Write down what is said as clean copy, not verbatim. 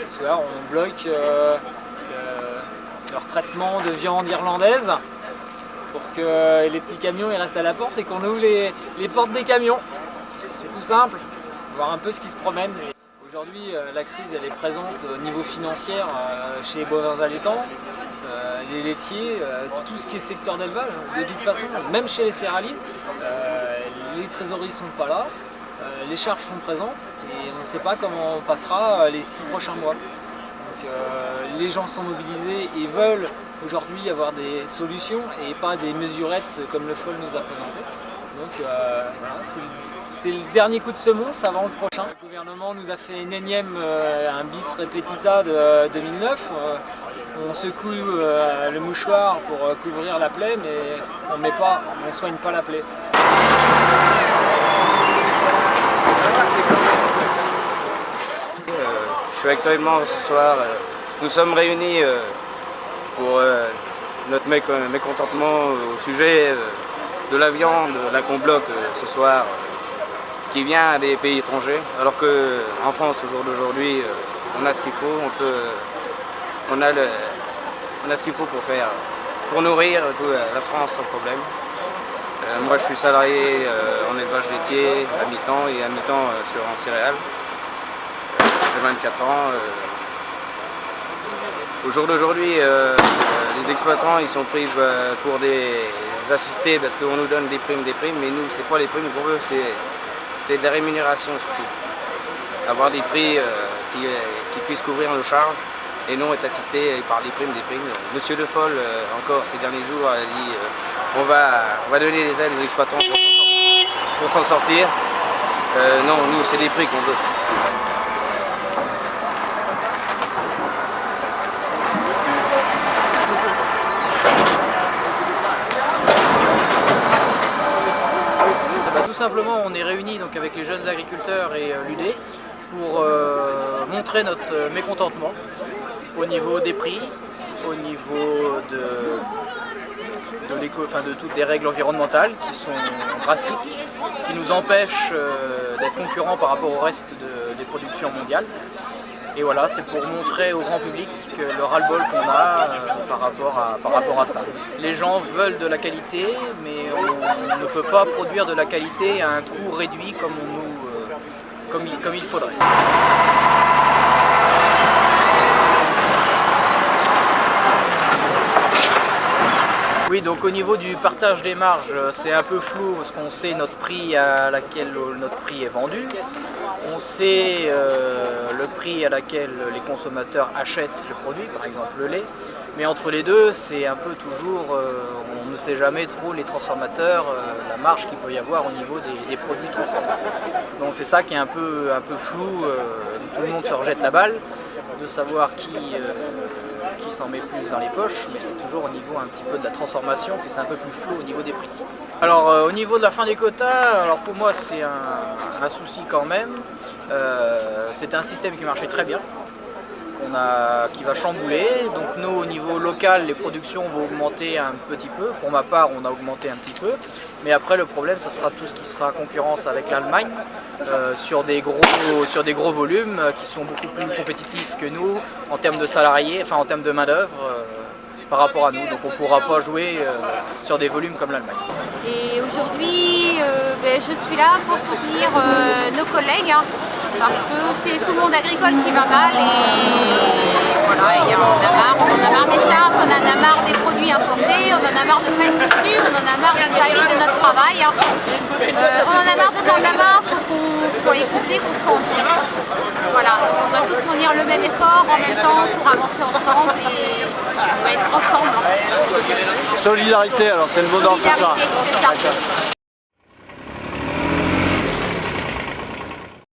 Ce soir, on bloque leur traitement de viande irlandaise pour que les petits camions ils restent à la porte et qu'on ouvre les portes des camions. C'est tout simple, voir un peu ce qui se promène. Aujourd'hui, la crise elle est présente au niveau financier chez les bovins allaitants, les laitiers, tout ce qui est secteur d'élevage. De toute façon, même chez les céréaliers, les trésoreries ne sont pas là, les charges sont présentes et on ne sait pas comment on passera les 6 prochains mois. Donc, les gens sont mobilisés et veulent aujourd'hui avoir des solutions et pas des mesurettes comme le FOL nous a présenté. Donc voilà, c'est le dernier coup de semonce avant le prochain. Le gouvernement nous a fait une énième, un bis repetita de 2009. On secoue le mouchoir pour couvrir la plaie, mais on ne soigne pas la plaie. Je suis actuellement ce soir, nous sommes réunis pour notre mécontentement au sujet de la viande là qu'on bloque ce soir, qui vient des pays étrangers, alors qu'en France au jour d'aujourd'hui on a ce qu'il faut, on a ce qu'il faut pour nourrir la France sans problème. Moi je suis salarié en élevage laitier à mi-temps et à mi-temps en céréales. J'ai 24 ans. Au jour d'aujourd'hui, les exploitants ils sont pris pour des assistés parce qu'on nous donne des primes, mais nous c'est pas les primes qu'on veut, c'est des rémunérations surtout. Avoir des prix qui puissent couvrir nos charges et non être assisté par des primes. Monsieur Le Foll, encore ces derniers jours, a dit on va donner des aides aux exploitants pour s'en sortir. Non, nous c'est des prix qu'on veut. Tout simplement, on est réunis donc avec les jeunes agriculteurs et l'UD pour montrer notre mécontentement au niveau des prix, au niveau de toutes les règles environnementales qui sont drastiques, qui nous empêchent d'être concurrents par rapport au reste des productions mondiales. Et voilà, c'est pour montrer au grand public le ras-le-bol qu'on a par rapport à ça. Les gens veulent de la qualité, mais on ne peut pas produire de la qualité à un coût réduit comme il faudrait. Oui, donc au niveau du partage des marges, c'est un peu flou parce qu'on sait notre prix à laquelle notre prix est vendu. On sait le prix à laquelle les consommateurs achètent le produit, par exemple le lait. Mais entre les deux, c'est un peu toujours, on ne sait jamais trop les transformateurs, la marge qu'il peut y avoir au niveau des produits transformés. Donc c'est ça qui est un peu flou, tout le monde se rejette la balle, de savoir qui s'en met plus dans les poches, mais c'est toujours au niveau un petit peu de la transformation que c'est un peu plus flou au niveau des prix. Alors au niveau de la fin des quotas, alors pour moi c'est un souci quand même. C'était un système qui marchait très bien, qui va chambouler. Donc nous au niveau local, les productions vont augmenter un petit peu. Pour ma part, on a augmenté un petit peu. Mais après le problème, ça sera tout ce qui sera concurrence avec l'Allemagne sur des gros volumes qui sont beaucoup plus compétitifs que nous en termes de salariés, enfin en termes de main d'œuvre par rapport à nous. Donc on ne pourra pas jouer sur des volumes comme l'Allemagne. Et aujourd'hui, je suis là pour soutenir nos collègues parce que c'est tout le monde agricole qui va mal et voilà, on en a marre des charges, on en a marre des produits importés, on en a marre de ne pas être soutenu, on en a marre de de notre travail, on en a marre de tendre la main pour qu'on soit écouté, qu'on soit entendu. Voilà, on doit tous fournir le même effort en même temps pour avancer ensemble et on va être ensemble. Solidarité, alors c'est le mot dans ce soir. Solidarité, c'est ça.